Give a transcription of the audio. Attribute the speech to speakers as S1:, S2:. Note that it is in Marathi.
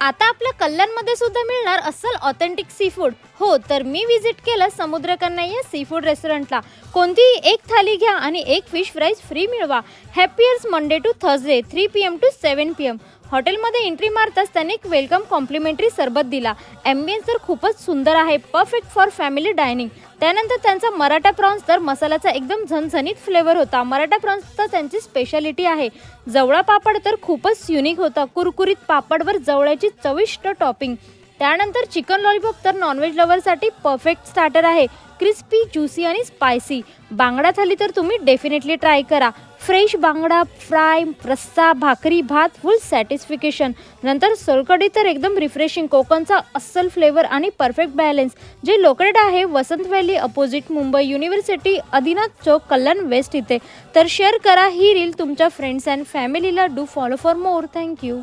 S1: आता आपल्या कल्याणमध्ये सुद्धा मिळणार अस्सल ऑथेंटिक सी फूड. हो, तर मी विजिट केलं समुद्रकन्या या सी फूड रेस्टॉरंटला. कोणतीही एक थाली घ्या आणि एक फिश फ्राईज फ्री मिळवा. Happy hours Monday to Thursday 3 PM to 7 PM. हॉटेलमध्ये एंट्री मारताच त्याने एक वेलकम कॉम्प्लिमेंटरी सरबत दिला. ॲम्बियन्स तर खूपच सुंदर आहे, परफेक्ट फॉर फॅमिली डायनिंग. त्यानंतर त्यांचा मराठा प्रॉन्स तर मसाल्याचा एकदम झणझणीत फ्लेवर होता. मराठा प्रॉन्स तर त्यांची स्पेशालिटी आहे. जवळा पापड तर खूपच युनिक होता. कुरकुरीत पापडवर जवळ्याची चविष्ट टॉपिंग. त्यानंतर चिकन लॉलीपॉप तर नॉनव्हेज लवरसाठी परफेक्ट स्टार्टर आहे. क्रिस्पी, ज्युसी आणि स्पायसी. बांगडा थाली तर तुम्ही डेफिनेटली ट्राय करा. फ्रेश बांगडा फ्राय, रस्सा, भाकरी, भात, फुल सॅटिस्फिकेशन. नंतर सोलकढी तर एकदम रिफ्रेशिंग. कोकणचा अस्सल फ्लेवर आणि परफेक्ट बॅलन्स. जे लोकेटेड आहे Vasant valley opposite Mumbai university, Adinath Chowk, Kalyan west इथे. तर शेअर करा ही रील तुमच्या फ्रेंड्स अँड फॅमिलीला. Do follow for more. Thank you.